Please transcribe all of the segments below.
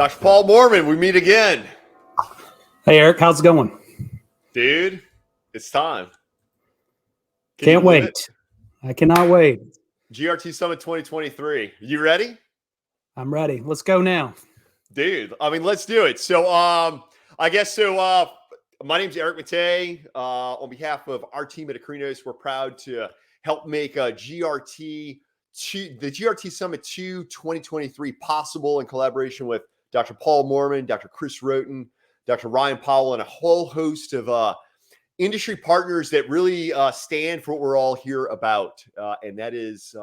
Dr. Paul Mormon, we meet again. Hey, Eric, how's it going? Dude, it's time. Can't wait. I cannot wait. GRT Summit 2023. You ready? I'm ready. Let's go now. Dude, I mean, let's do it. So, I guess so. My name's Eric Matei. On behalf of our team at Acrinos, we're proud to help make the GRT Summit 2 2023 possible in collaboration with Dr. Paul Mormon, Dr. Chris Roten, Dr. Ryan Powell, and a whole host of industry partners that really stand for what we're all here about, and that is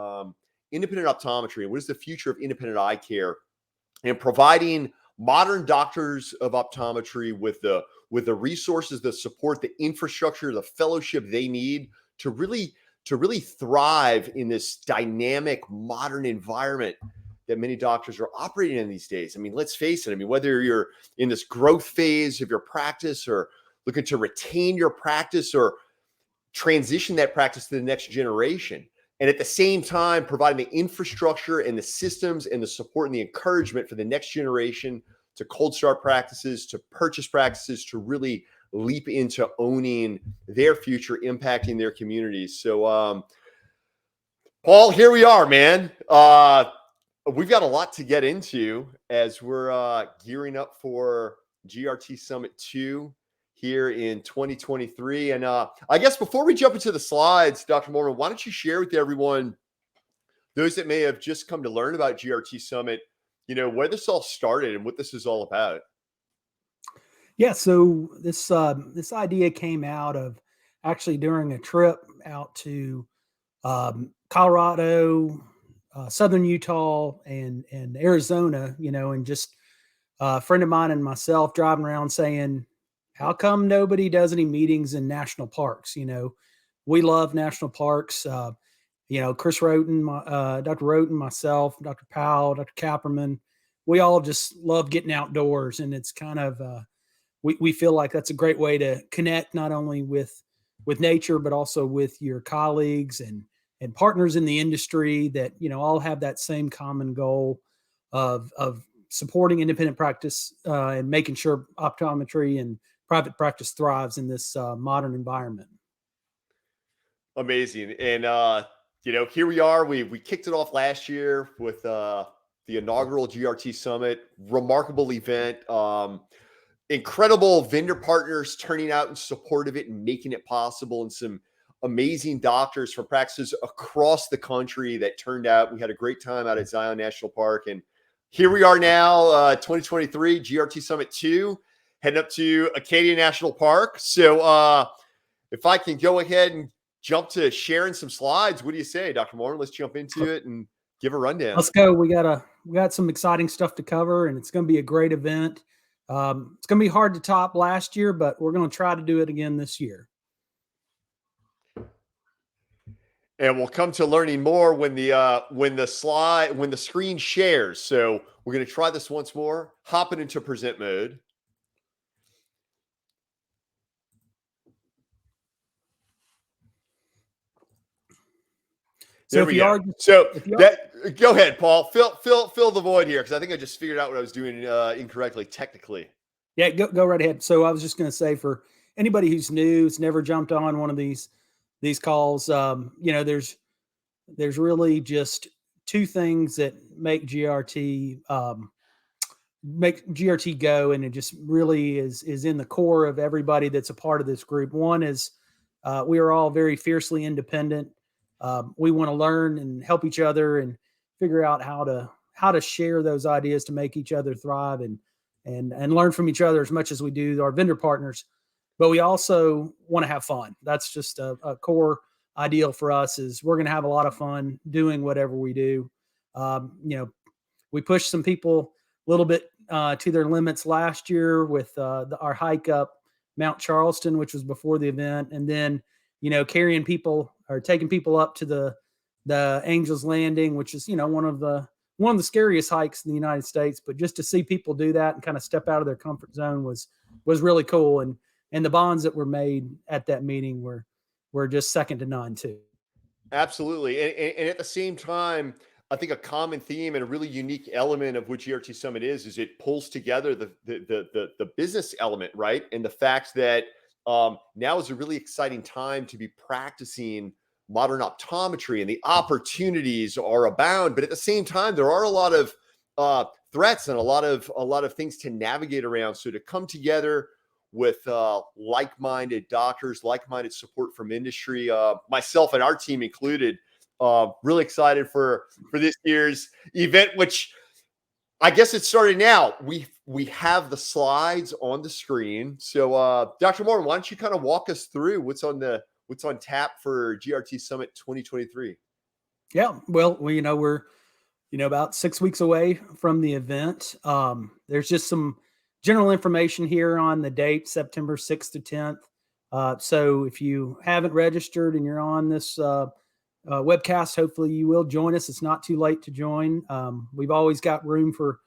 independent optometry and what is the future of independent eye care, and providing modern doctors of optometry with the resources, the support, the infrastructure, the fellowship they need to really thrive in this dynamic modern environment that many doctors are operating in these days. I mean, let's face it. I mean, whether you're in this growth phase of your practice or looking to retain your practice or transition that practice to the next generation, and at the same time providing the infrastructure and the systems and the support and the encouragement for the next generation to cold start practices, to purchase practices, to really leap into owning their future, impacting their communities. So, Paul, here we are, man. We've got a lot to get into as we're gearing up for GRT Summit 2 here in 2023. And I guess before we jump into the slides, Dr. Mormon, why don't you share with everyone, those that may have just come to learn about GRT Summit, where this all started and what this is all about? Yeah, so this idea came out of actually during a trip out to Colorado, Southern Utah, and Arizona, and just a friend of mine and myself driving around saying, how come nobody does any meetings in national parks? We love national parks. Chris Roten, Dr. Roten, myself, Dr. Powell, Dr. Kapperman, we all just love getting outdoors. And it's kind of, we feel like that's a great way to connect not only with nature, but also with your colleagues and partners in the industry that, all have that same common goal of supporting independent practice and making sure optometry and private practice thrives in this modern environment. Amazing. And, here we are. We kicked it off last year with the inaugural GRT Summit, remarkable event. Incredible vendor partners turning out in support of it and making it possible, and some amazing doctors from practices across the country that turned out. We had a great time out at Zion National Park. And here we are now, 2023 GRT Summit 2, heading up to Acadia National Park. So if I can go ahead and jump to sharing some slides, what do you say, Dr. Mormon? Let's jump into it and give a rundown. Let's go. We got some exciting stuff to cover, and it's going to be a great event. It's going to be hard to top last year, but we're going to try to do it again this year. And we'll come to learning more when the screen shares. So we're going to try this once more. Hopping into present mode. So go ahead, Paul. Fill the void here, because I think I just figured out what I was doing incorrectly technically. Yeah, go right ahead. So I was just going to say, for anybody who's new, who's never jumped on one of these calls, there's really just two things that make GRT go, and it just really is in the core of everybody that's a part of this group. One is we are all very fiercely independent. We want to learn and help each other and figure out how to share those ideas to make each other thrive and learn from each other as much as we do our vendor partners. But we also want to have fun. That's just a core ideal for us, is we're going to have a lot of fun doing whatever we do. We pushed some people a little bit to their limits last year with our hike up Mount Charleston, which was before the event. And then, carrying people or taking people up to the Angel's Landing, which is, one of the scariest hikes in the United States. But just to see people do that and kind of step out of their comfort zone was really cool. And the bonds that were made at that meeting were just second to none too. Absolutely. And at the same time, I think a common theme and a really unique element of what GRT Summit is it pulls together the business element, right? And the fact that now is a really exciting time to be practicing modern optometry, and the opportunities are abound. But at the same time, there are a lot of threats and a lot of things to navigate around. So to come together with like-minded doctors, like-minded support from industry, myself and our team included. Really excited for this year's event, which I guess it's starting now. We have the slides on the screen. So, Dr. Morgan, why don't you kind of walk us through what's on tap for GRT Summit 2023? Yeah, well, we're about 6 weeks away from the event. There's just some general information here on the date, September 6th to 10th. So if you haven't registered and you're on this webcast, hopefully you will join us. It's not too late to join. We've always got room for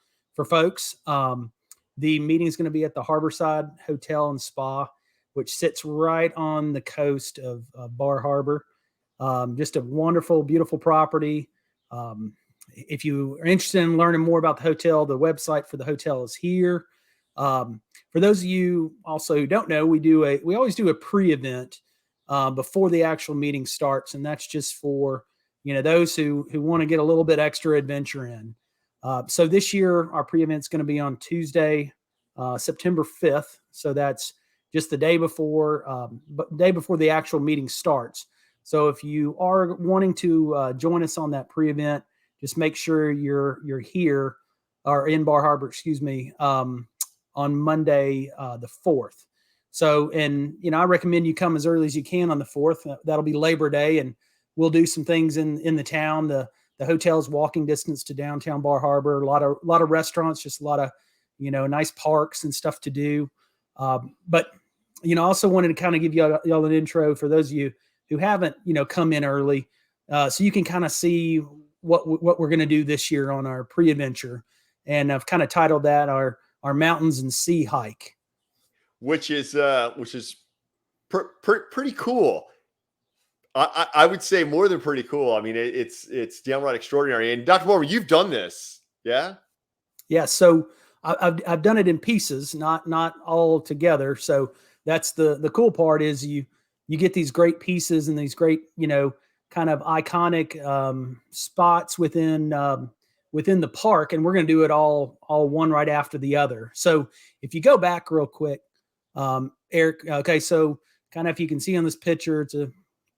folks. The meeting is going to be at the Harborside Hotel and Spa, which sits right on the coast of Bar Harbor. Just a wonderful, beautiful property. If you are interested in learning more about the hotel, the website for the hotel is here. For those of you also who don't know, we always do a pre-event before the actual meeting starts, and that's just for those who want to get a little bit extra adventure in. So this year our pre-event is going to be on Tuesday, September 5th. So that's just the day before the actual meeting starts. So if you are wanting to join us on that pre-event, just make sure you're here or in Bar Harbor, on Monday, the 4th. So, and, I recommend you come as early as you can on the 4th. That'll be Labor Day, and we'll do some things in the town. The hotel's walking distance to downtown Bar Harbor. A lot of restaurants, just a lot of, nice parks and stuff to do. But, I also wanted to kind of give y'all an intro for those of you who haven't, come in early, so you can kind of see what we're going to do this year on our pre-adventure. And I've kind of titled that our Mountains and Sea Hike, which is pretty cool. I would say more than pretty cool. I mean, it's downright extraordinary. And Dr. Morgan, you've done this, yeah? Yeah. So I've done it in pieces, not all together. So that's the cool part is you get these great pieces and these great, kind of iconic spots within the park, and we're going to do it all one right after the other. So if you go back real quick, Eric, okay, so kind of if you can see on this picture, it's a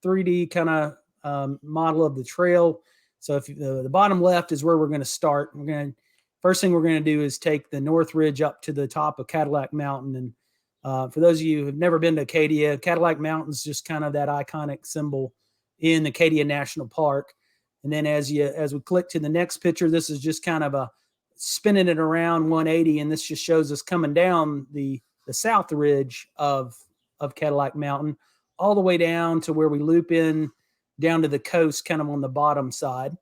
3D kind of model of the trail. So if the bottom left is where we're going to start. First thing we're going to do is take the North Ridge up to the top of Cadillac Mountain. And for those of you who have never been to Acadia, Cadillac Mountain is just kind of that iconic symbol in Acadia National Park. And then as we click to the next picture, this is just kind of a spinning it around 180. And this just shows us coming down the south ridge of Cadillac Mountain, all the way down to where we loop in down to the coast, kind of on the bottom side.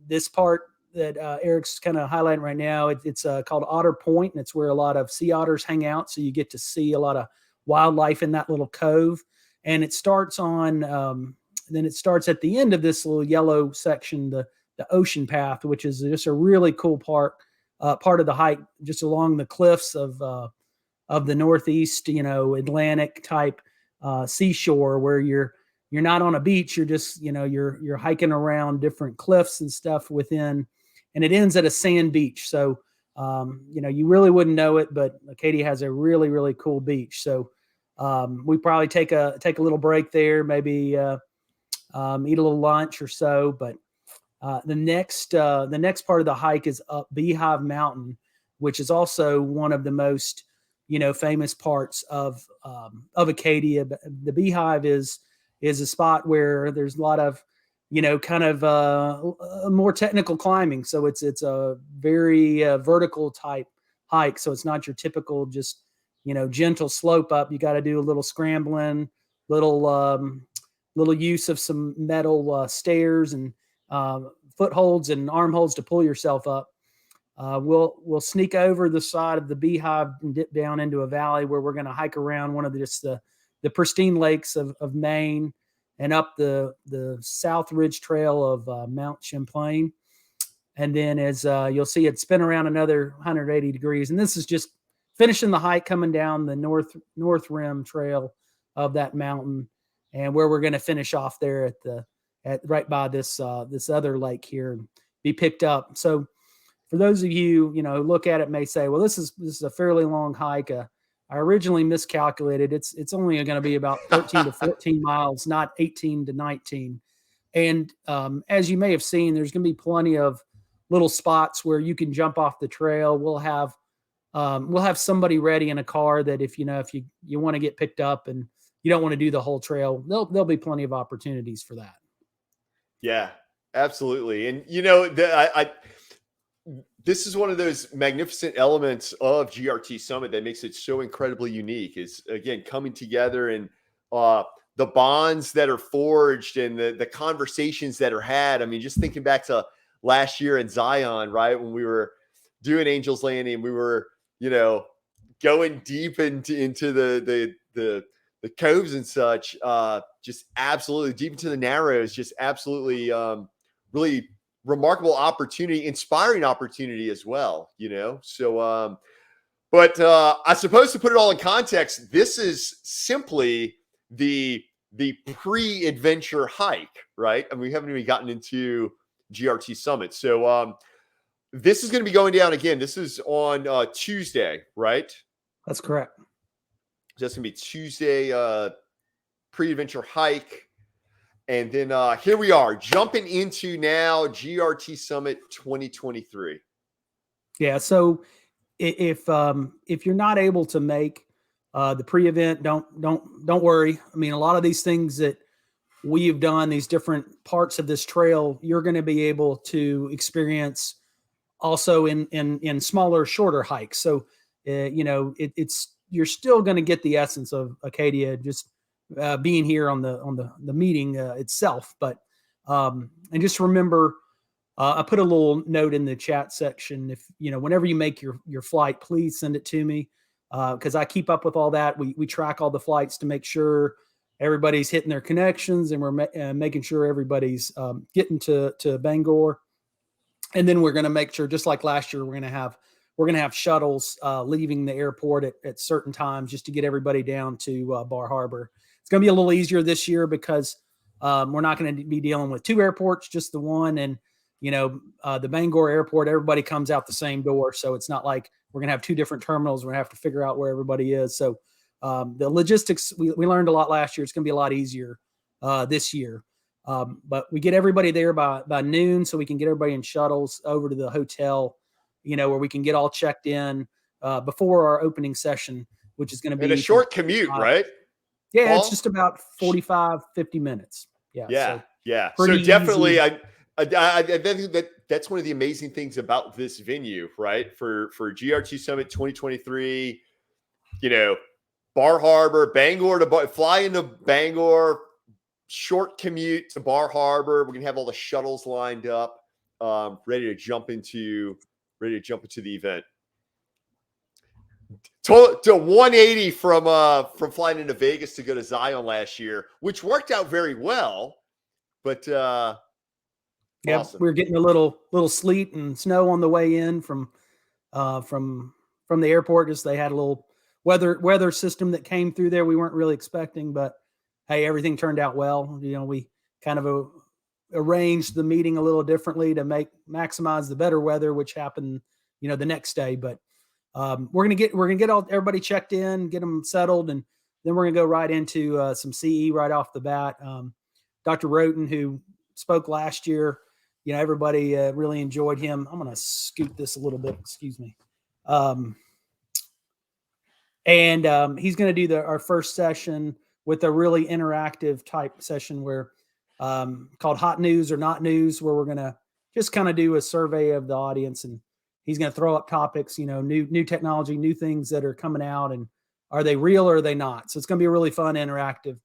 This part that Eric's kind of highlighting right now, it's called Otter Point, and it's where a lot of sea otters hang out. So you get to see a lot of wildlife in that little cove. And it starts then it starts at the end of this little yellow section, the Ocean Path, which is just a really cool part of the hike, just along the cliffs of the Northeast, Atlantic type seashore, where you're not on a beach. You're just, you're hiking around different cliffs and stuff within, and it ends at a sand beach. So, you really wouldn't know it, but Acadia has a really, really cool beach. So, we probably take a little break there, maybe eat a little lunch or so. But the next part of the hike is up Beehive Mountain, which is also one of the most famous parts of Acadia. The Beehive is a spot where there's a lot of kind of more technical climbing. So it's a very vertical type hike. So it's not your typical just gentle slope up. You got to do a little scrambling, little use of some metal stairs and footholds and arm holds to pull yourself up. We'll sneak over the side of the Beehive and dip down into a valley where we're going to hike around one of the pristine lakes of Maine and up the South Ridge Trail of Mount Champlain. And then as you'll see it spin around another 180 degrees. And this is just finishing the hike coming down the north rim trail of that mountain, and where we're going to finish off there at right by this other lake here and be picked up. So for those of you, who look at it may say, well, this is a fairly long hike. I originally miscalculated. It's only going to be about 13 to 14 miles, not 18 to 19. And as you may have seen, there's going to be plenty of little spots where you can jump off the trail. We'll have somebody ready in a car that if you want to get picked up and you don't want to do the whole trail, there'll be plenty of opportunities for that. Yeah, absolutely. And this is one of those magnificent elements of GRT Summit that makes it so incredibly unique, is again coming together and the bonds that are forged and the conversations that are had. I mean, just thinking back to last year in Zion, right, when we were doing Angels Landing, we were going deep into the coves and such, just absolutely deep into the narrows, just absolutely really remarkable opportunity, inspiring opportunity as well, So, but I suppose to put it all in context, this is simply the pre-adventure hike, right? I mean, we haven't even gotten into GRT Summit. So this is going to be going down again. This is on Tuesday, right? That's correct. That's going to be Tuesday, pre-adventure hike. And then here we are jumping into now GRT Summit 2023. Yeah. So if you're not able to make the pre-event, don't worry. I mean, a lot of these things that we have done, these different parts of this trail, you're going to be able to experience also in smaller, shorter hikes. So you're still going to get the essence of Acadia just being here on the meeting itself. But and just remember, I put a little note in the chat section. If whenever you make your flight, please send it to me because I keep up with all that. We track all the flights to make sure everybody's hitting their connections, and we're making sure everybody's getting to Bangor. And then we're going to make sure, just like last year, we're going to have shuttles leaving the airport at certain times just to get everybody down to Bar Harbor. It's going to be a little easier this year because we're not going to be dealing with two airports, just the one. And the Bangor airport, everybody comes out the same door, so it's not like we're going to have two different terminals. We're going to have to figure out where everybody is. So the logistics, we learned a lot last year. It's going to be a lot easier this year. But we get everybody there by noon, so we can get everybody in shuttles over to the hotel, where we can get all checked in before our opening session, which is going to be a short commute, right? Yeah, Paul? It's just about 45, 50 minutes. Yeah. So definitely, easy. I think that's one of the amazing things about this venue, right? For GRT Summit 2023, Bar Harbor, Bangor fly into Bangor, short commute to Bar Harbor. We're going to have all the shuttles lined up, ready to jump into the event. To 180 from flying into Vegas to go to Zion last year, which worked out very well, but awesome. We were getting a little sleet and snow on the way in from the airport. Just they had a little weather system that came through there we weren't really expecting, but hey, everything turned out well. We kind of arranged the meeting a little differently to maximize the better weather, which happened, the next day. But we're gonna get everybody checked in, get them settled, and then we're gonna go right into some CE right off the bat. Dr. Roten, who spoke last year, everybody really enjoyed him. I'm gonna scoot this a little bit. Excuse me. And he's gonna do our first session with a really interactive type session where called Hot News or Not News, where we're going to just kind of do a survey of the audience, and he's going to throw up topics, new technology, new things that are coming out, and are they real or are they not? So it's going to be a really fun, interactive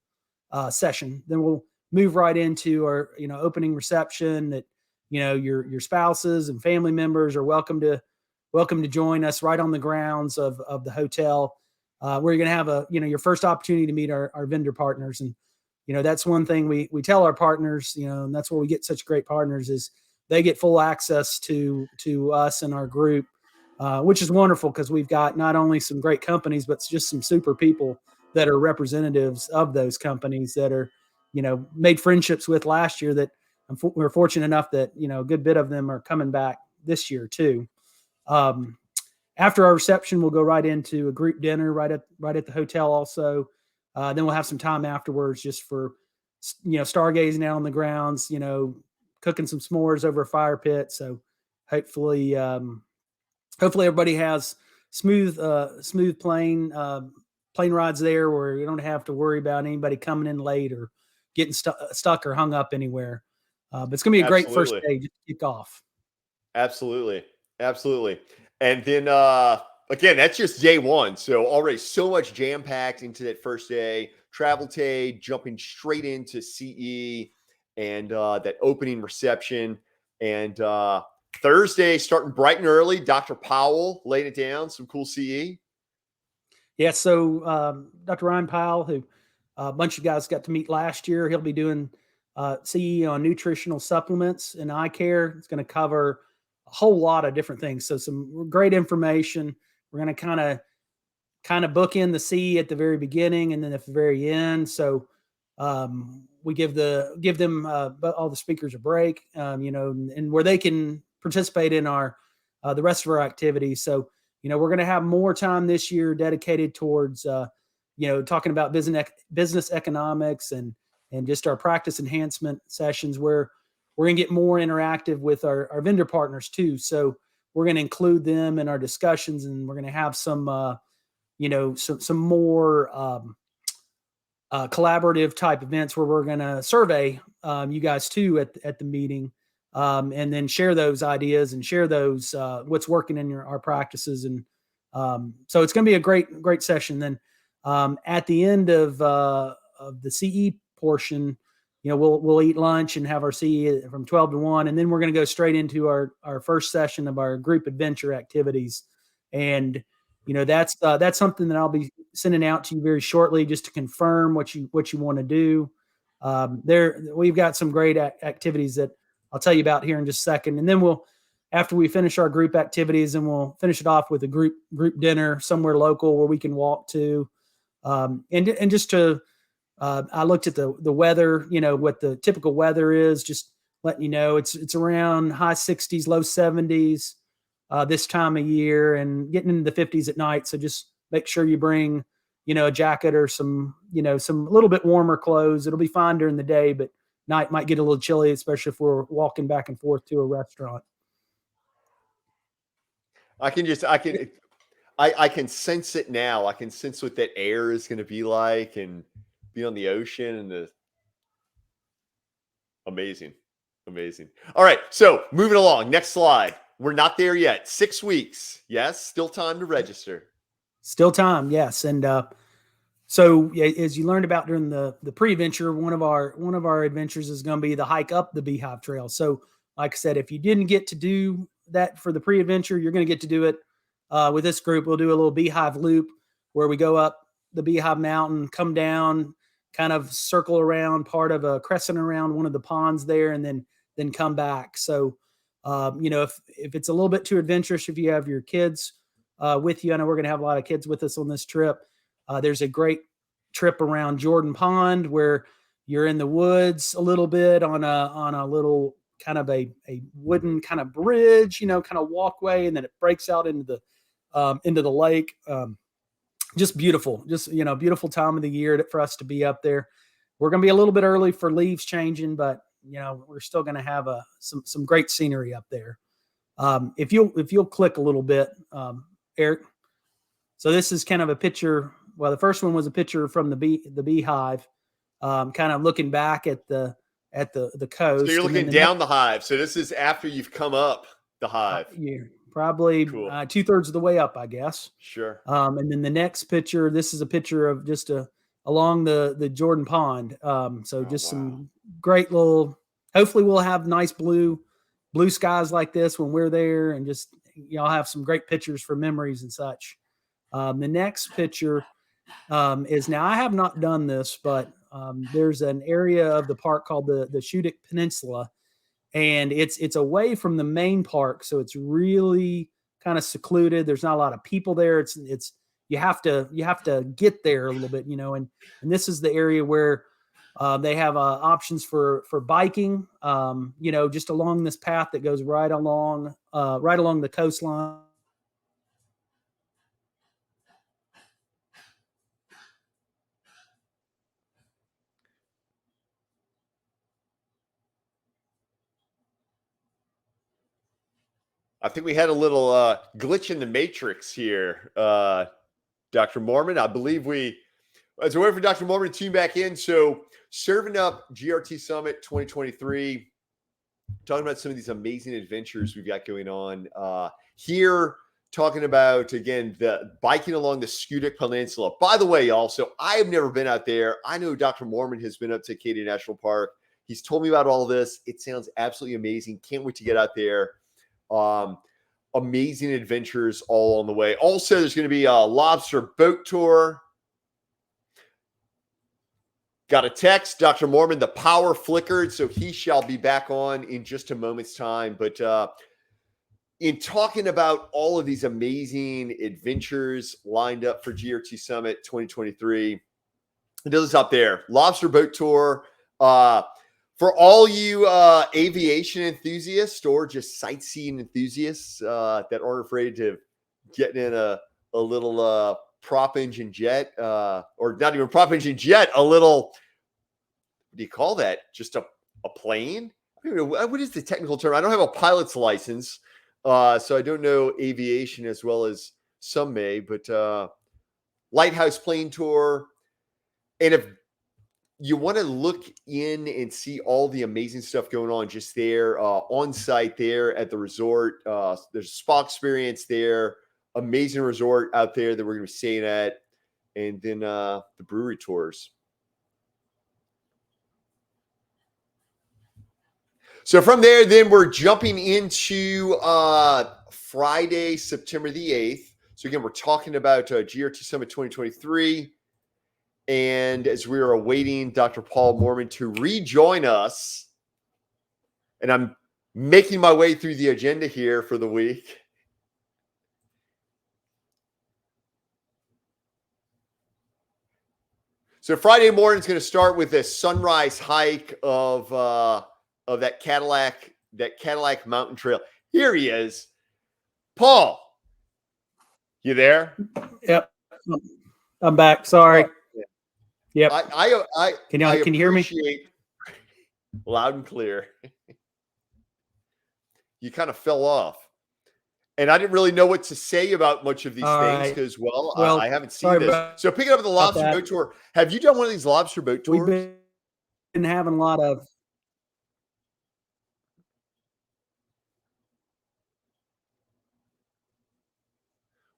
session. Then we'll move right into our, opening reception that, your spouses and family members are welcome to join us right on the grounds of the hotel. We're going to have your first opportunity to meet our vendor partners. And, that's one thing we tell our partners, and that's where we get such great partners is they get full access to us and our group, which is wonderful because we've got not only some great companies, but just some super people that are representatives of those companies that are, made friendships with last year that we're fortunate enough that, a good bit of them are coming back this year too. After our reception, we'll go right into a group dinner right at the hotel also. Then we'll have some time afterwards just for, stargazing out on the grounds, cooking some s'mores over a fire pit. So hopefully everybody has smooth plane rides there where you don't have to worry about anybody coming in late or getting stuck or hung up anywhere. But it's going to be a great first day to kick off. Absolutely. And then, again, that's just day one. So already so much jam packed into that first day. Travel day, jumping straight into CE and that opening reception. And Thursday, starting bright and early, Dr. Powell laying it down, some cool CE. Yeah, so Dr. Ryan Powell, who a bunch of guys got to meet last year, he'll be doing CE on nutritional supplements and eye care. It's going to cover a whole lot of different things. So some great information. We're going to kind of book in the CE at the very beginning and then at the very end. So we give them all the speakers a break, and where they can participate in the rest of our activities. So, we're going to have more time this year dedicated towards, talking about business economics and just our practice enhancement sessions where we're going to get more interactive with our vendor partners too. So we're going to include them in our discussions, and we're going to have some more collaborative type events where we're going to survey you guys too at the meeting, and then share those ideas and share those what's working in our practices. And so it's going to be a great session. Then at the end of the CE portion, we'll eat lunch and have our CE from 12 to 1, and then we're going to go straight into our first session of our group adventure activities. And that's something that I'll be sending out to you very shortly just to confirm what you want to do. We've got some great activities that I'll tell you about here in just a second. And then after we finish our group activities, and we'll finish it off with a group dinner somewhere local where we can walk to. And just to, I looked at the weather, what the typical weather is, just letting you know, it's around high 60s, low 70s. This time of year, and getting into the 50s at night. So just make sure you bring, a jacket or some little bit warmer clothes. It'll be fine during the day, but night might get a little chilly, especially if we're walking back and forth to a restaurant. I can sense it now. I can sense what that air is going to be like and be on the ocean and amazing. All right. So moving along, next slide. We're not there yet. 6 weeks. Yes. Still time to register. Still time. Yes. And so as you learned about during the pre-adventure, one of our adventures is going to be the hike up the Beehive Trail. So like I said, if you didn't get to do that for the pre-adventure, you're going to get to do it with this group. We'll do a little Beehive loop where we go up the Beehive Mountain, come down, kind of circle around part of a crescent around one of the ponds there, and then come back. So if it's a little bit too adventurous, if you have your kids with you, I know we're going to have a lot of kids with us on this trip. There's a great trip around Jordan Pond where you're in the woods a little bit on a little kind of a wooden kind of bridge, kind of walkway, and then it breaks out into the lake. Just beautiful, beautiful time of the year for us to be up there. We're going to be a little bit early for leaves changing, but we're still going to have some great scenery up there. If you'll click a little bit, Eric. So this is kind of a picture. Well, the first one was a picture from the beehive, kind of looking back at the coast. So you're looking down the hive. So this is after you've come up the hive. Yeah, probably cool. 2/3 of the way up, I guess. Sure. And then the next picture. This is a picture of just along the Jordan Pond. Some great little. Hopefully, we'll have nice blue skies like this when we're there, and just y'all have some great pictures for memories and such. The next picture is, now I have not done this, but there's an area of the park called the Shudik Peninsula, and it's away from the main park, so it's really kind of secluded. There's not a lot of people there. It's you have to get there a little bit, and this is the area where they have options for biking, just along this path that goes right along the coastline. I think we had a little glitch in the matrix here, Dr. Mormon. I believe as we're waiting for Dr. Mormon to tune back in. So, serving up GRT Summit 2023, talking about some of these amazing adventures we've got going on here. Talking about, again, the biking along the Scudic Peninsula. By the way, also, I have never been out there. I know Dr. Mormon has been up to Acadia National Park. He's told me about all this. It sounds absolutely amazing. Can't wait to get out there. Amazing adventures all on the way. Also, there's going to be a lobster boat tour. Got a text, Dr. Mormon, the power flickered, so he shall be back on in just a moment's time. But in talking about all of these amazing adventures lined up for GRT Summit 2023, it doesn't stop there. Lobster boat tour. For all you aviation enthusiasts or just sightseeing enthusiasts that aren't afraid to get in a little prop engine jet, or not even prop engine jet, a little, what do you call that? Just a plane? I don't know, what is the technical term? I don't have a pilot's license, so I don't know aviation as well as some may, but lighthouse plane tour. And if you want to look in and see all the amazing stuff going on just there on site there at the resort. There's a spa experience there, amazing resort out there that we're going to be staying at, and then the brewery tours. So from there, then we're jumping into Friday, September the 8th. So again, we're talking about GRT Summit 2023. And as we are awaiting Dr. Paul Mormon to rejoin us, and I'm making my way through the agenda here for the week. So Friday morning is going to start with a sunrise hike of that Cadillac Mountain Trail. Here he is, Paul. You there? Yep, I'm back. Sorry. Oh, yeah. Yep. Can you hear me? Loud and clear. You kind of fell off. And I didn't really know what to say about much of these things because, I haven't seen this. So picking up the lobster boat tour. Have you done one of these lobster boat tours? We've been having a lot of.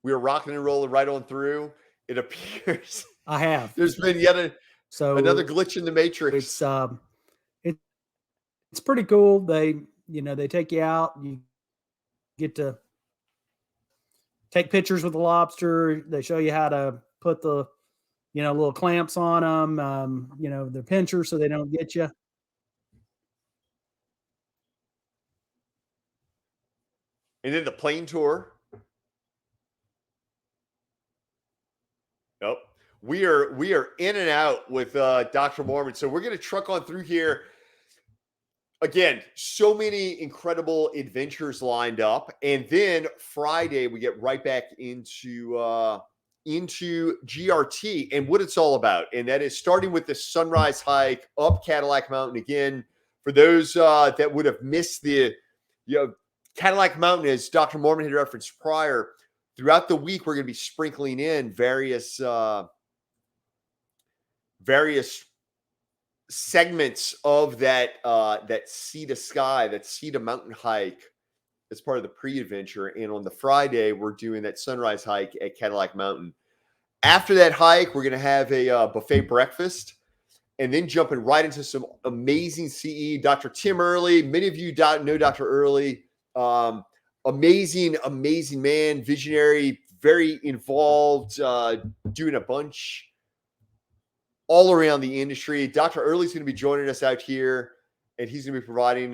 We are rocking and rolling right on through. It appears I have. There's been yet another glitch in the matrix. It's pretty cool. They take you out. You get to take pictures with the lobster. They show you how to put the little clamps on them. The pincher so they don't get you. And then the plane tour. Nope. We are in and out with Dr. Mormon. So we're going to truck on through here. Again, so many incredible adventures lined up. And then Friday, we get right back into GRT and what it's all about. And that is starting with the sunrise hike up Cadillac Mountain. Again, for those that would have missed the Cadillac Mountain, as Dr. Mormon had referenced prior, throughout the week, we're going to be sprinkling in various segments of that sea to sky, that sea to mountain hike as part of the pre-adventure. And on the Friday, we're doing that sunrise hike at Cadillac Mountain. After that hike, we're going to have a buffet breakfast, and then jumping right into some amazing CE. Dr. Tim Early, many of you know Dr. Early. Amazing man, visionary, very involved, doing a bunch all around the industry. Dr. Early's going to be joining us out here and he's going to be providing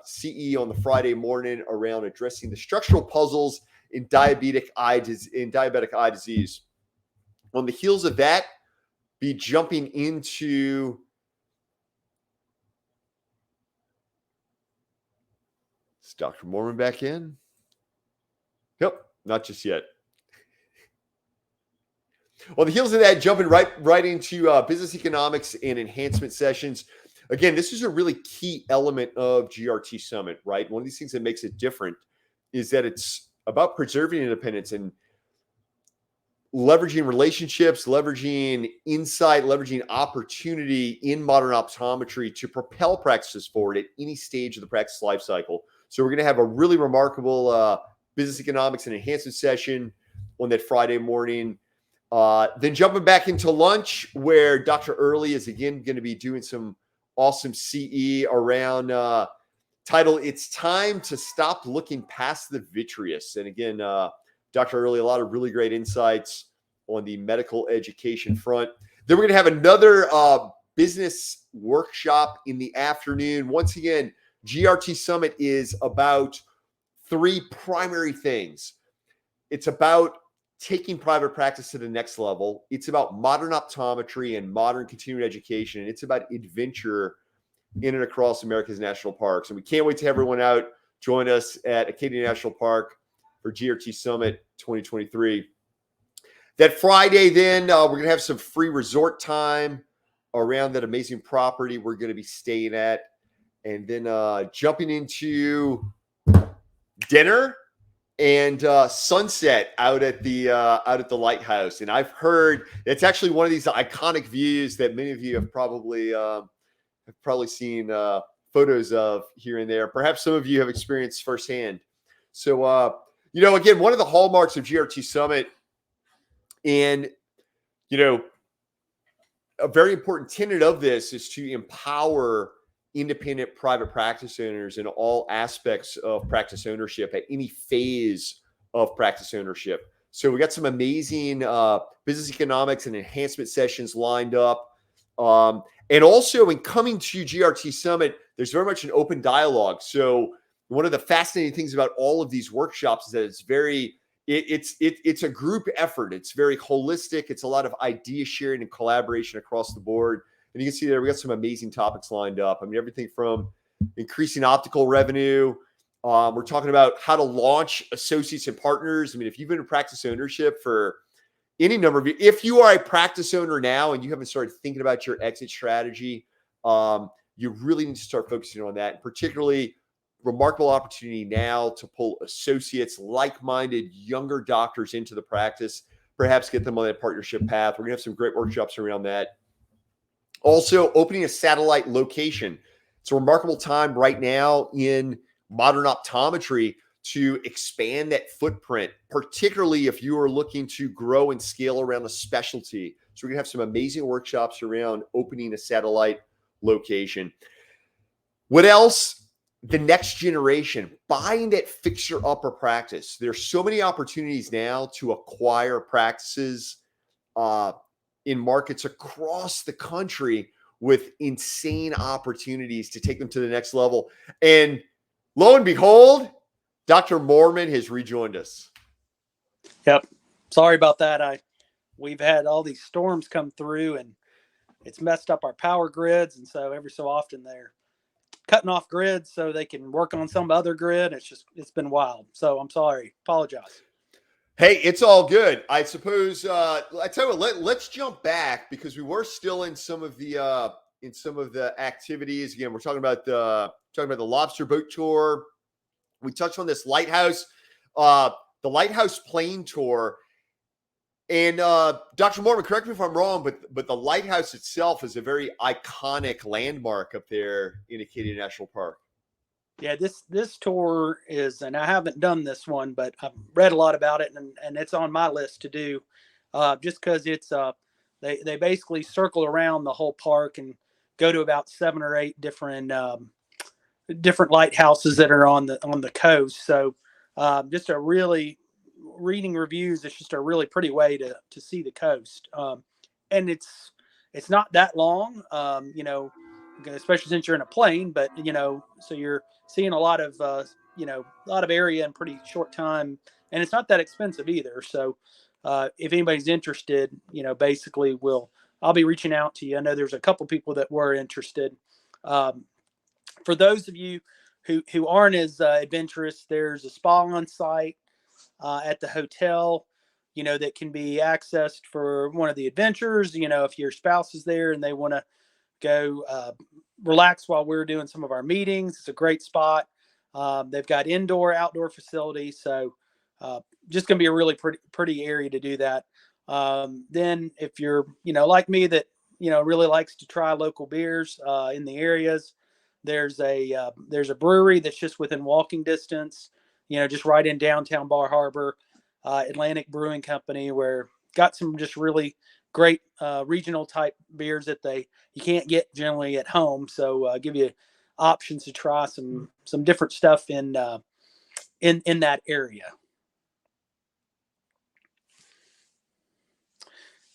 CE on the Friday morning around addressing the structural puzzles in diabetic eye disease. On the heels of that, be jumping into is Dr. Mormon back in? Yep, not just yet. On the heels of that, jumping right into business economics and enhancement sessions. Again, this is a really key element of GRT Summit, right? One of these things that makes it different is that it's about preserving independence and leveraging relationships, leveraging insight, leveraging opportunity in modern optometry to propel practices forward at any stage of the practice life cycle. So we're going to have a really remarkable business economics and enhancement session on that Friday morning. Then jumping back into lunch, where Dr. Early is again going to be doing some awesome CE around title, It's Time to Stop Looking Past the Vitreous. And again, Dr. Early, a lot of really great insights on the medical education front. Then we're going to have another business workshop in the afternoon. Once again, GRT Summit is about three primary things. It's about taking private practice to the next level. It's about modern optometry and modern continuing education. And it's about adventure in and across America's national parks. And we can't wait to have everyone out join us at Acadia National Park for GRT Summit 2023. That Friday, then we're going to have some free resort time around that amazing property we're going to be staying at. And then jumping into dinner and sunset out at the lighthouse. And I've heard it's actually one of these iconic views that many of you have probably seen photos of here and there. Perhaps some of you have experienced firsthand. So again, one of the hallmarks of GRT Summit, and a very important tenet of this, is to empower independent private practice owners in all aspects of practice ownership at any phase of practice ownership. So we got some amazing business economics and enhancement sessions lined up. And also, in coming to GRT Summit, there's very much an open dialogue. So one of the fascinating things about all of these workshops is that it's a group effort. It's very holistic. It's a lot of idea sharing and collaboration across the board. And you can see there, we got some amazing topics lined up. I mean, everything from increasing optical revenue. We're talking about how to launch associates and partners. I mean, if you've been in practice ownership for any number of years, if you are a practice owner now and you haven't started thinking about your exit strategy, you really need to start focusing on that. And particularly, remarkable opportunity now to pull associates, like-minded, younger doctors into the practice, perhaps get them on that partnership path. We're going to have some great workshops around that. Also, opening a satellite location. It's a remarkable time right now in modern optometry to expand that footprint, particularly if you are looking to grow and scale around a specialty. So we're going to have some amazing workshops around opening a satellite location. What else? The next generation, buying that fixer-upper practice. There's so many opportunities now to acquire practices in markets across the country with insane opportunities to take them to the next level. And lo and behold, Dr. Mormon has rejoined us. Yep. Sorry about that. We've had all these storms come through and it's messed up our power grids. And so every so often they're cutting off grids so they can work on some other grid. It's been wild. So I'm sorry. Apologize. Hey, it's all good. I suppose I tell you what, let's jump back because we were still in some of the activities. Again, we're talking about the lobster boat tour. We touched on this lighthouse, the lighthouse plane tour. And Dr. Mormon, correct me if I'm wrong, but the lighthouse itself is a very iconic landmark up there in Acadia National Park. Yeah, this tour is, and I haven't done this one, but I've read a lot about it, and it's on my list to do, just because it's they basically circle around the whole park and go to about 7 or 8 different lighthouses that are on the coast. So just a really, reading reviews, it's just a really pretty way to see the coast, and it's not that long. especially since you're in a plane, but so you're seeing a lot of a lot of area in pretty short time, and it's not that expensive either. So if anybody's interested, basically I'll be reaching out to you. I know there's a couple people that were interested. For those of you who aren't as adventurous, there's a spa on site at the hotel, that can be accessed for one of the adventures. If your spouse is there and they want to go relax while we're doing some of our meetings, it's a great spot. They've got indoor, outdoor facilities, so just going to be a really pretty area to do that. Then if you're, like me, that really likes to try local beers in the areas, there's a brewery that's just within walking distance, just right in downtown Bar Harbor, Atlantic Brewing Company, where got some just really great regional type beers that you can't get generally at home. So give you options to try some different stuff in that area.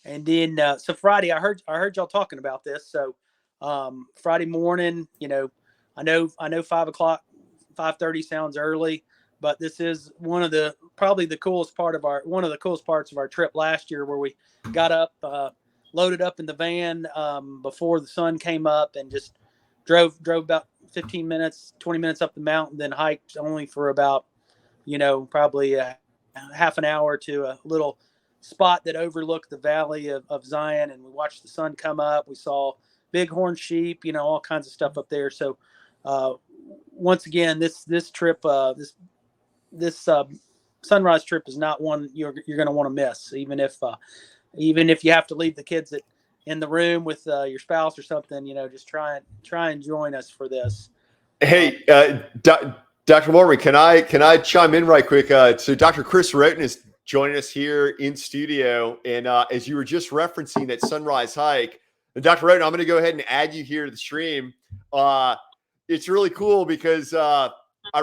And then so Friday, I heard y'all talking about this. So Friday morning, I know 5:30 sounds early, but this is probably the coolest part of one of the coolest parts of our trip last year, where we got up, loaded up in the van before the sun came up, and just drove about 15 minutes, 20 minutes up the mountain, then hiked only for about, probably half an hour to a little spot that overlooked the valley of Zion, and we watched the sun come up. We saw bighorn sheep, all kinds of stuff up there. So once again, this trip, this sunrise trip is not one you're going to want to miss, even if you have to leave the kids in the room with your spouse or something. Just try and join us for this. Hey, Dr. Mormon, can I chime in right quick? So Dr. Chris Roten is joining us here in studio, and as you were just referencing that sunrise hike, and Dr. Roten, I'm going to go ahead and add you here to the stream. It's really cool because I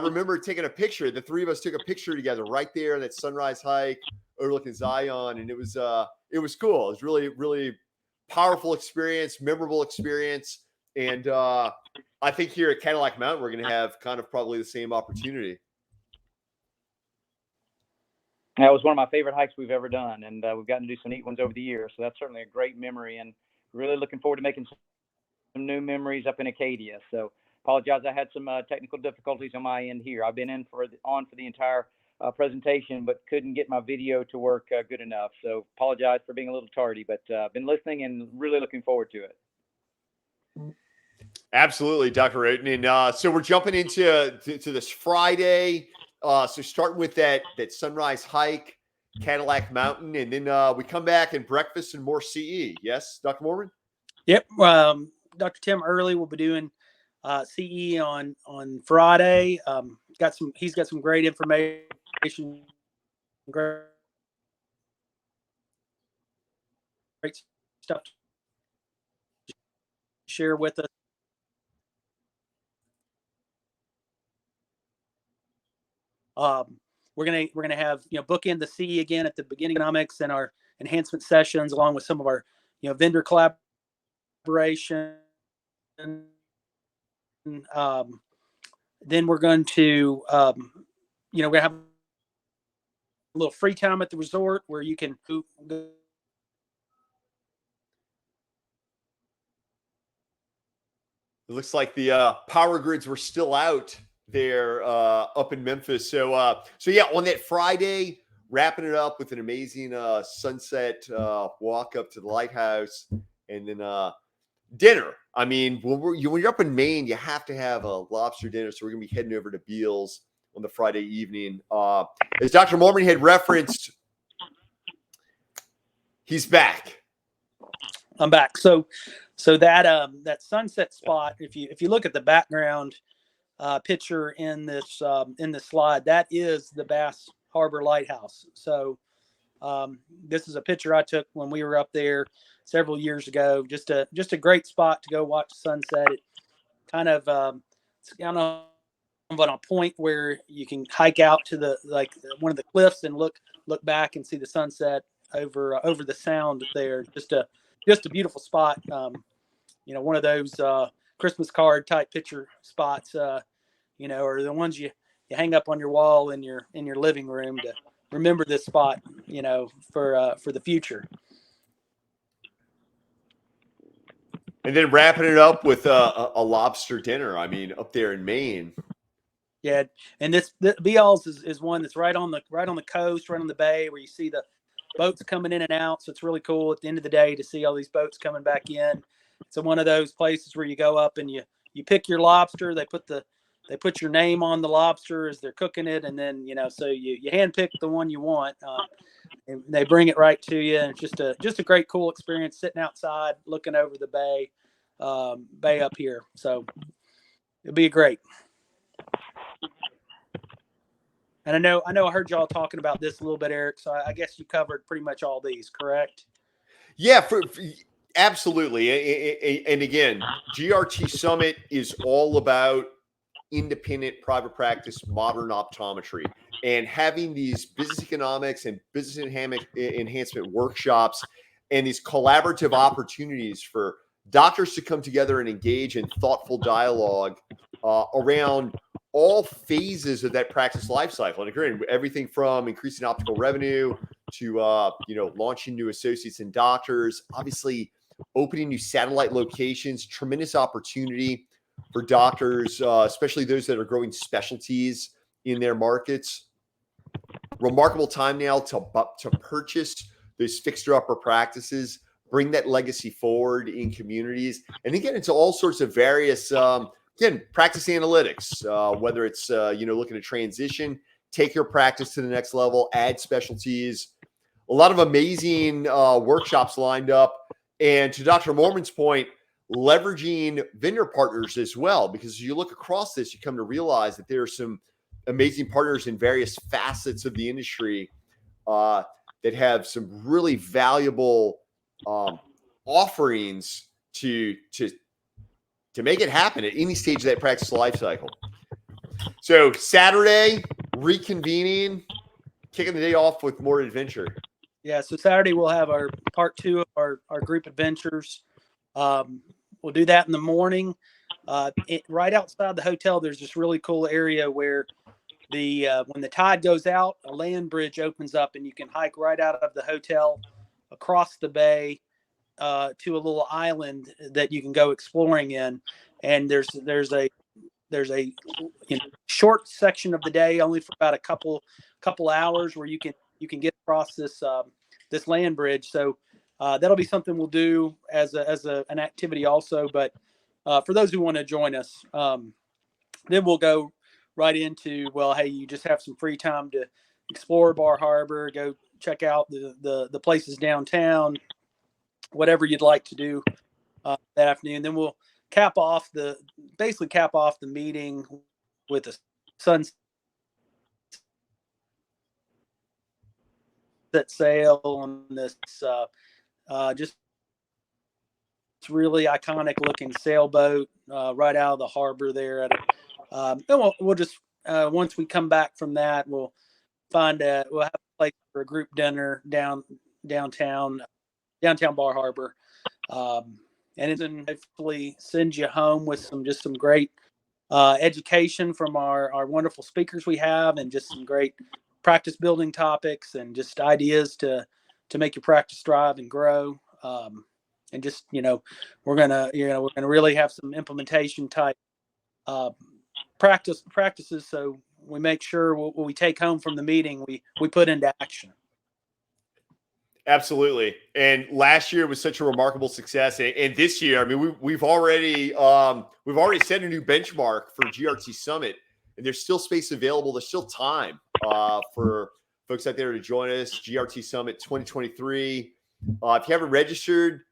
remember taking a picture. The three of us took a picture together right there on that sunrise hike overlooking Zion, and it was cool. It was really, really powerful experience, memorable experience, and I think here at Cadillac Mountain we're going to have kind of probably the same opportunity. That was one of my favorite hikes we've ever done, and we've gotten to do some neat ones over the years. So that's certainly a great memory, and really looking forward to making some new memories up in Acadia. So apologize, I had some technical difficulties on my end here. I've been on for the entire presentation, but couldn't get my video to work good enough. So apologize for being a little tardy, but been listening and really looking forward to it. Absolutely, Dr. Roten. And so we're jumping into this Friday. So starting with that sunrise hike, Cadillac Mountain, and then we come back and breakfast and more CE. Yes, Dr. Mormon? Yep. Dr. Tim Early will be doing CE on Friday. He's got some great information, great stuff to share with us. We're gonna have bookend the CE again at the beginning of economics and our enhancement sessions, along with some of our vendor collaboration. Then we're going to we're gonna have a little free time at the resort where you can It looks like the power grids were still out there up in Memphis. So yeah, on that Friday, wrapping it up with an amazing sunset walk up to the lighthouse, and then dinner. I mean, when you're up in Maine, you have to have a lobster dinner. So we're gonna be heading over to Beals on the Friday evening. As Dr. Mormon had referenced, he's back. I'm back. So that sunset spot, if you look at the background picture in this slide, that is the Bass Harbor Lighthouse. So this is a picture I took when we were up there several years ago. Just a great spot to go watch sunset. It kind of it's kind of on a point where you can hike out to one of the cliffs and look back and see the sunset over the sound there. Just a beautiful spot. One of those Christmas card type picture spots, you know, or the ones you hang up on your wall in your living room to remember this spot, you know, for the future. And then wrapping it up with a lobster dinner. I mean, up there in Maine. Yeah, and the Beals is one that's right on the coast, right on the bay, where you see the boats coming in and out. So it's really cool at the end of the day to see all these boats coming back in. So one of those places where you go up and you pick your lobster. They put your name on the lobster as they're cooking it, and then, you know, so you hand pick the one you want. And they bring it right to you, and it's just a great, cool experience sitting outside looking over the bay up here. So it'll be great. And I know I heard y'all talking about this a little bit, Eric. So I guess you covered pretty much all these, correct? Yeah, absolutely. And again, GRT Summit is all about independent private practice, modern optometry, and having these business economics and business enhancement workshops and these collaborative opportunities for doctors to come together and engage in thoughtful dialogue around all phases of that practice life cycle. And again, everything from increasing optical revenue to launching new associates and doctors, obviously opening new satellite locations, tremendous opportunity for doctors, especially those that are growing specialties in their markets. Remarkable time now to purchase those fixer upper practices, bring that legacy forward in communities, and then get into all sorts of various practice analytics, whether it's looking to transition, take your practice to the next level, add specialties. A lot of amazing workshops lined up, and to Dr. Mormon's point, leveraging vendor partners as well, because as you look across this, you come to realize that there are some amazing partners in various facets of the industry that have some really valuable offerings to make it happen at any stage of that practice life cycle. So Saturday, reconvening, kicking the day off with more adventure. Yeah, so Saturday we'll have our part 2 of our group adventures. We'll do that in the morning. Right outside the hotel, there's this really cool area where when the tide goes out, a land bridge opens up, and you can hike right out of the hotel across the bay to a little island that you can go exploring in. And there's a short section of the day, only for about a couple hours, where you can get across this land bridge. So that'll be something we'll do as an activity also. But for those who want to join us, then we'll go right into, well, hey, you just have some free time to explore Bar Harbor, go check out the places downtown, whatever you'd like to do that afternoon. Then we'll cap off the meeting with a sunset sail on this just really iconic looking sailboat right out of the harbor there. Then we'll just once we come back from that, we'll have a place for a group dinner downtown Bar Harbor, and then hopefully send you home with some great education from our wonderful speakers we have, and just some great practice building topics and just ideas to make your practice thrive and grow. And just, we're gonna really have some implementation type practices, so we make sure what we take home from the meeting we put into action. Absolutely. And last year was such a remarkable success, and this year, I mean, we've already set a new benchmark for GRT Summit, and there's still space available. There's still time for folks out there to join us. GRT Summit 2023. If you haven't registered,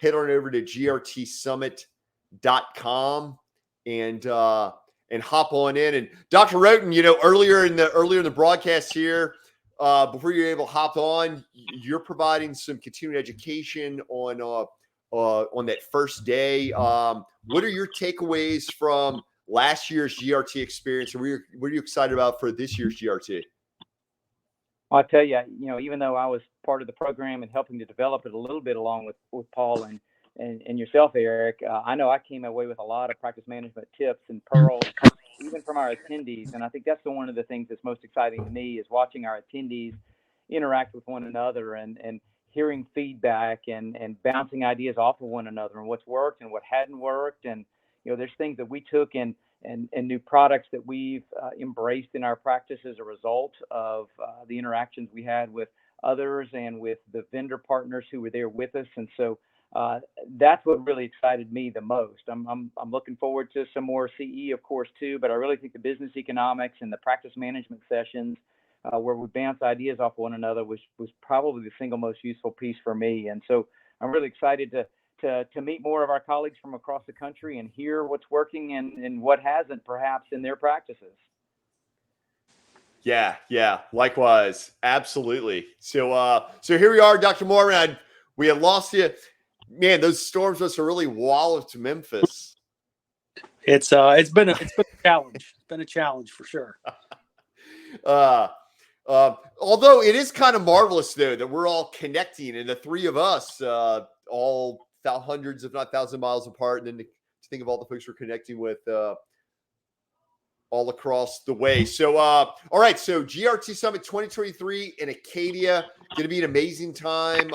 head on over to grtsummit.com and hop on in. And Dr. Roten, earlier in the broadcast here, before you're able to hop on, you're providing some continuing education on that first day. What are your takeaways from last year's GRT experience, and what are you excited about for this year's GRT? Well, I tell you, even though I was part of the program and helping to develop it a little bit along with Paul and and yourself, Eric, I know I came away with a lot of practice management tips and pearls, even from our attendees. And I think that's one of the things that's most exciting to me is watching our attendees interact with one another and hearing feedback and bouncing ideas off of one another and what's worked and what hadn't worked. And, there's things that we took and new products that we've embraced in our practice as a result of the interactions we had with others and with the vendor partners who were there with us. And so that's what really excited me the most. I'm looking forward to some more CE, of course, too, but I really think the business economics and the practice management sessions where we bounce ideas off one another was probably the single most useful piece for me. And so I'm really excited to meet more of our colleagues from across the country and hear what's working and what hasn't, perhaps, in their practices. Yeah, likewise, absolutely. So here we are, Dr. Moore. We had lost you. Man, those storms must have really walloped Memphis. It's been a challenge. It's been a challenge for sure. Although it is kind of marvelous, though, that we're all connecting, and the three of us, all hundreds, if not thousands of miles apart, and then to think of all the folks we're connecting with all across the way. So, all right. So GRT Summit 2023 in Acadia, going to be an amazing time.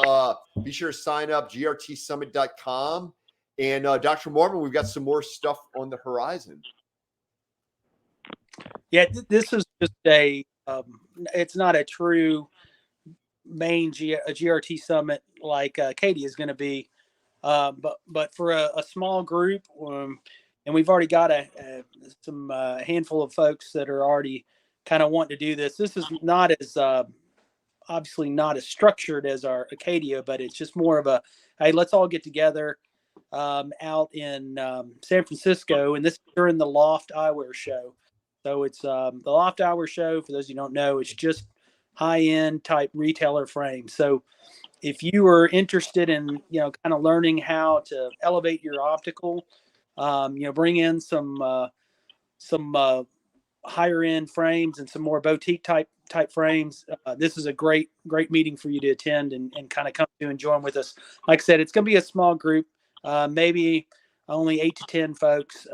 Be sure to sign up, grtsummit.com. And Dr. Mormon, we've got some more stuff on the horizon. Yeah, this is just it's not a true main GRT Summit like Acadia is going to be. But for a small group, and we've already got some handful of folks that are already kind of wanting to do this. This is not as obviously not as structured as our Acadia, but it's just more of a, hey, let's all get together out in San Francisco, and this is during the Loft Eyewear Show. So it's the Loft Eyewear Show. For those who don't know, it's just high-end type retailer frames. So if you are interested in, kind of learning how to elevate your optical, bring in some higher end frames and some more boutique type frames, this is a great meeting for you to attend and kind of come to and join with us. Like I said, it's going to be a small group, maybe only 8 to 10 folks.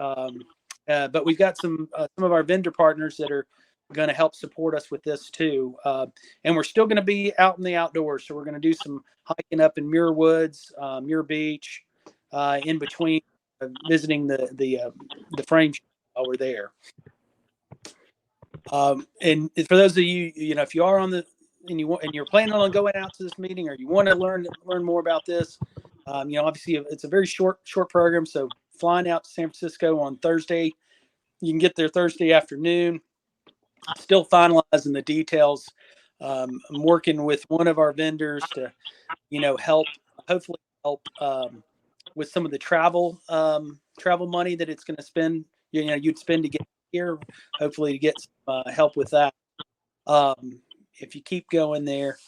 But we've got some of our vendor partners that are going to help support us with this too. And we're still going to be out in the outdoors. So we're going to do some hiking up in Muir Woods, Muir Beach, in between visiting the frame shop while we're there. And for those of you, if you are on and you're planning on going out to this meeting, or you want to learn more about this, obviously it's a very short program. So flying out to San Francisco on Thursday, you can get there Thursday afternoon. Still finalizing the details. I'm working with one of our vendors to, hopefully help with some of the travel money that it's going to spend. You'd spend to get here. Hopefully to get some help with that. If you keep going there,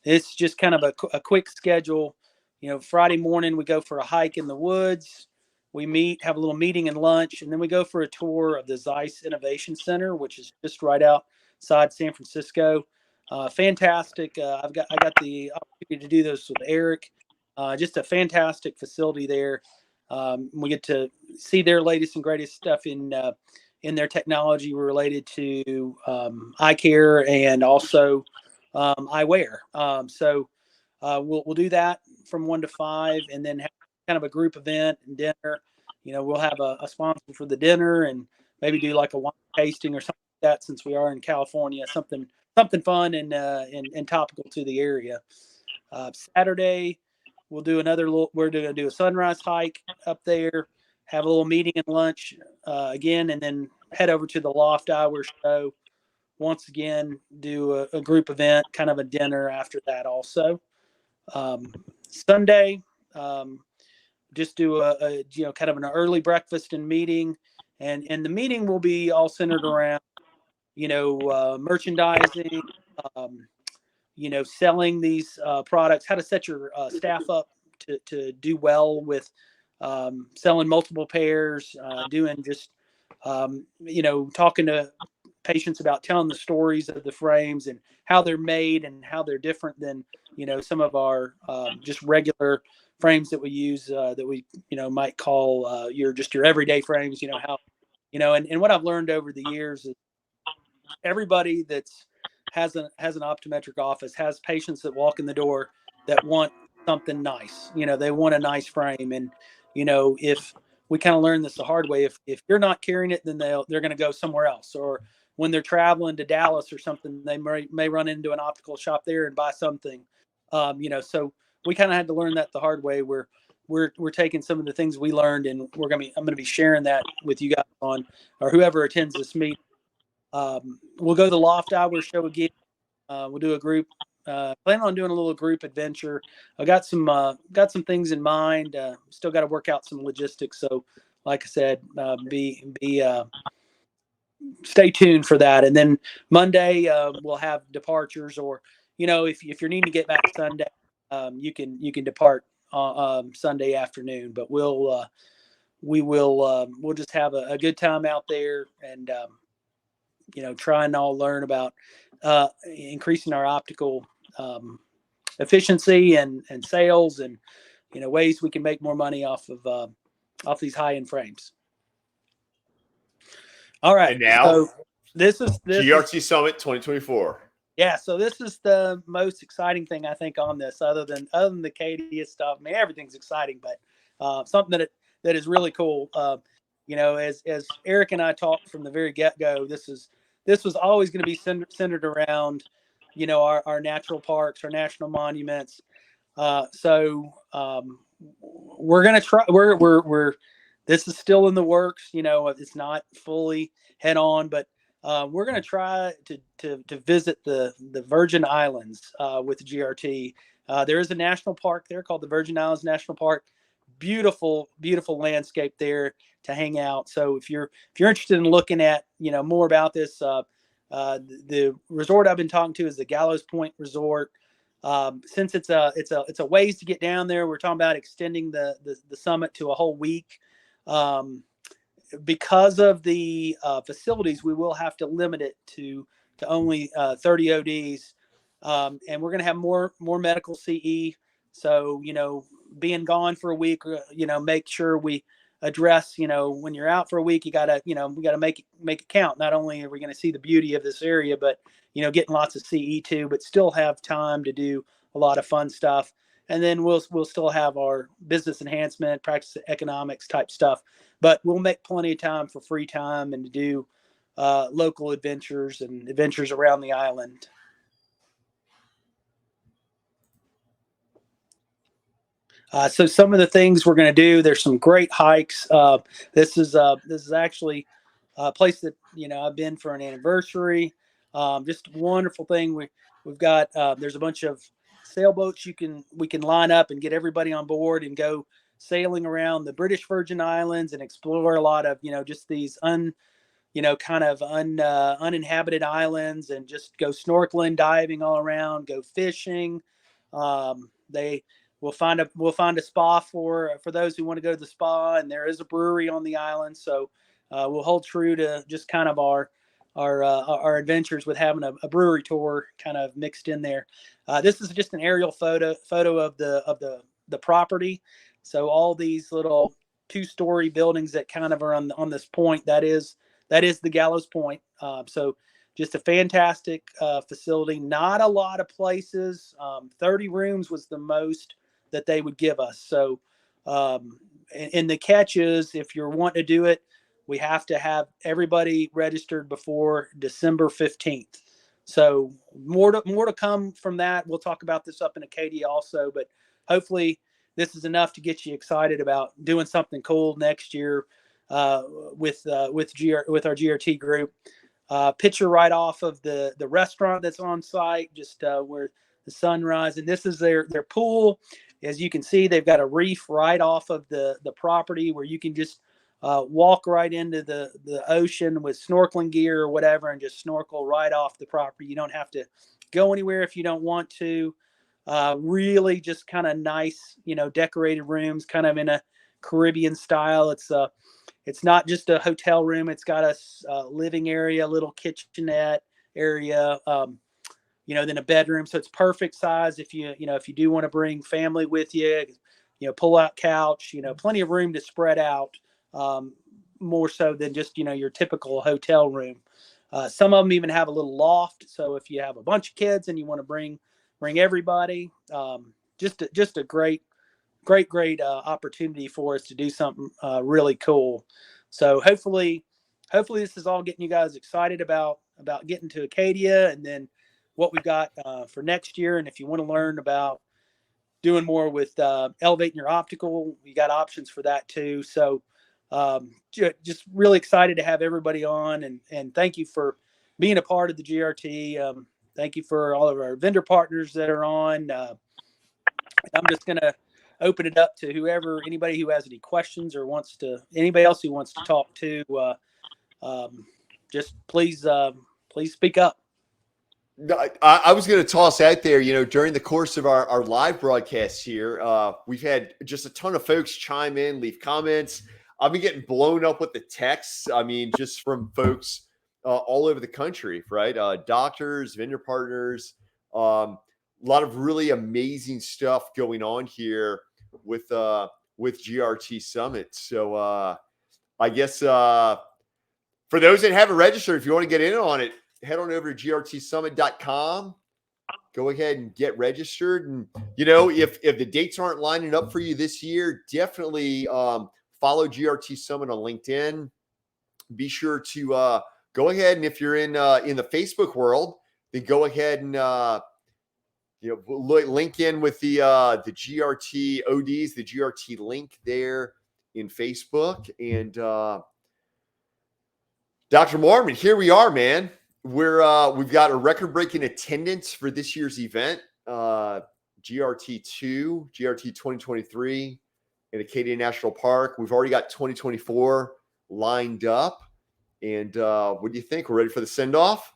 it's just kind of a quick schedule. Friday morning we go for a hike in the woods. We meet, have a little meeting and lunch, and then we go for a tour of the Zeiss Innovation Center, which is just right outside San Francisco. Fantastic. I got the opportunity to do this with Eric. Just a fantastic facility there. We get to see their latest and greatest stuff in their technology related to eye care and also eyewear. So we'll do that from 1 to 5, and then have kind of a group event and dinner. We'll have a sponsor for the dinner and maybe do like a wine tasting or something like that, since we are in California, something fun and topical to the area. Saturday, we're going to do a sunrise hike up there, have a little meeting and lunch again, and then head over to the Loft Eyewear Show. Once again, do a group event, kind of a dinner after that also. Sunday, just do a kind of an early breakfast and meeting, and the meeting will be all centered around merchandising, selling these products, how to set your staff up to do well with selling multiple pairs, doing just talking to patients about telling the stories of the frames and how they're made and how they're different than, some of our just regular frames that we use that we, might call your everyday frames, how, and what I've learned over the years is everybody has an optometric office has patients that walk in the door that want something nice. They want a nice frame. And, if we kind of learn this the hard way, if you're not carrying it, then they're going to go somewhere else. Or when they're traveling to Dallas or something, they may run into an optical shop there and buy something. So we kind of had to learn that the hard way. We're taking some of the things we learned, and I'm going to be sharing that with you guys or whoever attends this meeting. We'll go to the Loft Hour show again. We'll do a group. Plan on doing a little group adventure. I got some things in mind. Still got to work out some logistics. So, like I said, stay tuned for that. And then Monday we'll have departures, or if you're needing to get back Sunday, you can depart Sunday afternoon. But we'll just have a good time out there, and try and all learn about increasing our optical efficiency and sales, and ways we can make more money off these high-end frames. All right. And now, so this GRT Summit 2024. Yeah, so this is the most exciting thing I think on this, other than the Cadia stuff. I mean, everything's exciting, but something that is really cool. As Eric and I talked from the very get-go, this was always going to be centered around, our natural parks, our national monuments. So we're going to try. This is still in the works. It's not fully head on, but we're going to try to visit the Virgin Islands with GRT. There is a national park there called the Virgin Islands National Park. Beautiful, beautiful landscape there to hang out. So if you're interested in looking at more about this, the resort I've been talking to is the Gallows Point Resort. Since it's a ways to get down there, we're talking about extending the summit to a whole week. Because of the facilities, we will have to limit it to only 30 ODs, and we're going to have more medical CE. So being gone for a week, make sure we address. When you're out for a week, we got to make it count. Not only are we going to see the beauty of this area, but getting lots of CE too, but still have time to do a lot of fun stuff. And then we'll still have our business enhancement, practice economics type stuff, but we'll make plenty of time for free time and to do local adventures and adventures around the island. So some of the things we're going to do, there's some great hikes. This is actually a place that I've been for an anniversary. Just a wonderful thing. We've got there's a bunch of sailboats we can line up and get everybody on board and go sailing around the British Virgin Islands and explore a lot of just these uninhabited islands, and just go snorkeling, diving all around, go fishing. We'll find a spa for those who want to go to the spa, and there is a brewery on the island. So we'll hold true to just kind of our adventures with having a brewery tour kind of mixed in there. This is just an aerial photo of the property. So all these little 2-story buildings that kind of are on this point, that is the Gallows Point. So just a fantastic facility. Not a lot of places. 30 rooms was the most that they would give us. So and the catch is, if you're wanting to do it, we have to have everybody registered before December 15th. So more to come from that. We'll talk about this up in Acadia also, but hopefully this is enough to get you excited about doing something cool next year with our GRT group. Picture right off of the restaurant that's on site, just where the sunrise, and this is their pool. As you can see, they've got a reef right off of the property where you can just walk right into the ocean with snorkeling gear or whatever, and just snorkel right off the property. You don't have to go anywhere if you don't want to. Really just kind of nice, decorated rooms, kind of in a Caribbean style. it's not just a hotel room. It's got a living area, a little kitchenette area, then a bedroom. So it's perfect size if you do want to bring family with you, pull out couch, plenty of room to spread out, more so than just, your typical hotel room. Some of them even have a little loft. So if you have a bunch of kids and you want to bring everybody, just a great opportunity for us to do something really cool. So hopefully this is all getting you guys excited about getting to Acadia, and then what we've got for next year. And if you want to learn about doing more with elevating your optical, we got options for that too. So just really excited to have everybody on, and thank you for being a part of the GRT. Thank you for all of our vendor partners that are on. I'm just going to open it up to anybody who has any questions or anybody else who wants to talk to, just please speak up. I was going to toss out there, during the course of our live broadcasts here, we've had just a ton of folks chime in, leave comments. I've been getting blown up with the texts. I mean, just from folks all over the country, right? Doctors, vendor partners, a lot of really amazing stuff going on here with GRT Summit. So I guess for those that haven't registered, if you want to get in on it, head on over to grtsummit.com. Go ahead and get registered. And, if the dates aren't lining up for you this year, definitely follow GRT Summit on LinkedIn. Be sure to go ahead, and if you're in the Facebook world, then go ahead and link in with the GRT ODs, the GRT link there in Facebook. And Dr. Mormon, here we are, man. We've got a record-breaking attendance for this year's event, GRT 2023 in Acadia National Park. We've already got 2024 lined up. And what do you think? We're ready for the send-off?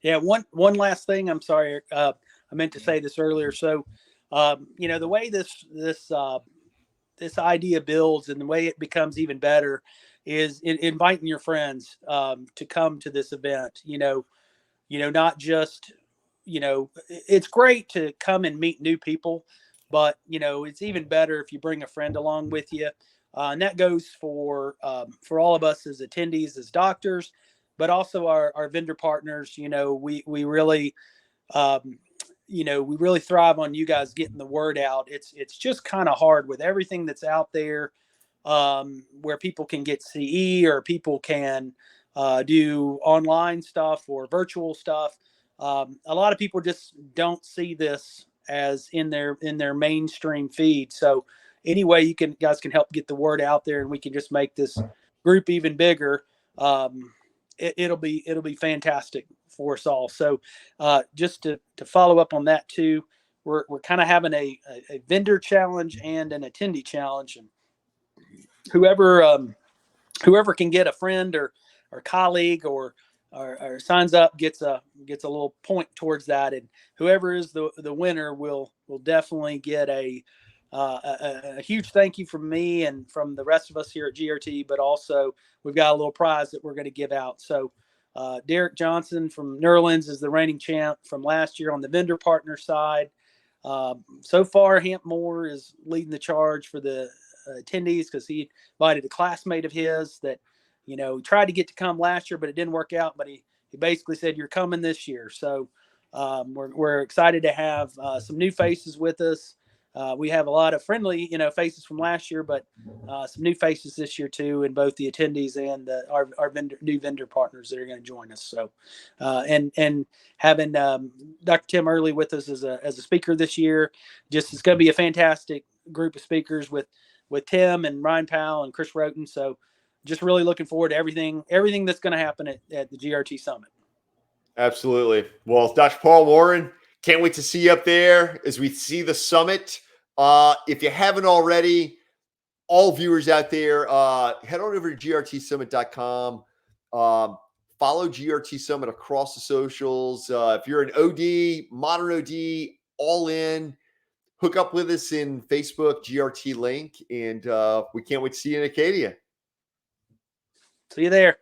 Yeah, one last thing. I'm sorry, I meant to say this earlier. So, the way this idea builds and the way it becomes even better is inviting your friends to come to this event. Not just, it's great to come and meet new people, but it's even better if you bring a friend along with you. And that goes for all of us as attendees, as doctors, but also our vendor partners. We really, we really thrive on you guys getting the word out. It's just kind of hard with everything that's out there, where people can get CE or people can do online stuff or virtual stuff. A lot of people just don't see this as in their mainstream feed. So any way you guys can help get the word out there, and we can just make this group even bigger, it'll be fantastic for us all. So just to follow up on that too, we're kind of having a vendor challenge and an attendee challenge, and whoever can get a friend or colleague or signs up gets a little point towards that, and whoever is the winner will definitely get a huge thank you from me and from the rest of us here at GRT. But also we've got a little prize that we're going to give out. So Derek Johnson from Nerlens is the reigning champ from last year on the vendor partner side. So far, Hamp Moore is leading the charge for the attendees, because he invited a classmate of his that he tried to get to come last year, but it didn't work out. But he basically said, "You're coming this year." So we're excited to have some new faces with us. We have a lot of friendly faces from last year, but some new faces this year too, in both the attendees and our new vendor partners that are going to join us. So and having Dr. Tim Early with us as a speaker this year, it's going to be a fantastic group of speakers with Tim and Ryan Powell and Chris Roten. So just really looking forward to everything that's going to happen at the GRT Summit. Absolutely. Well, Dr. Paul Warren, can't wait to see you up there as we see the summit. If you haven't already, all viewers out there, head on over to grtsummit.com. Follow GRT Summit across the socials. If you're an OD, modern OD, all in, hook up with us in Facebook, GRT link, and we can't wait to see you in Acadia. See you there.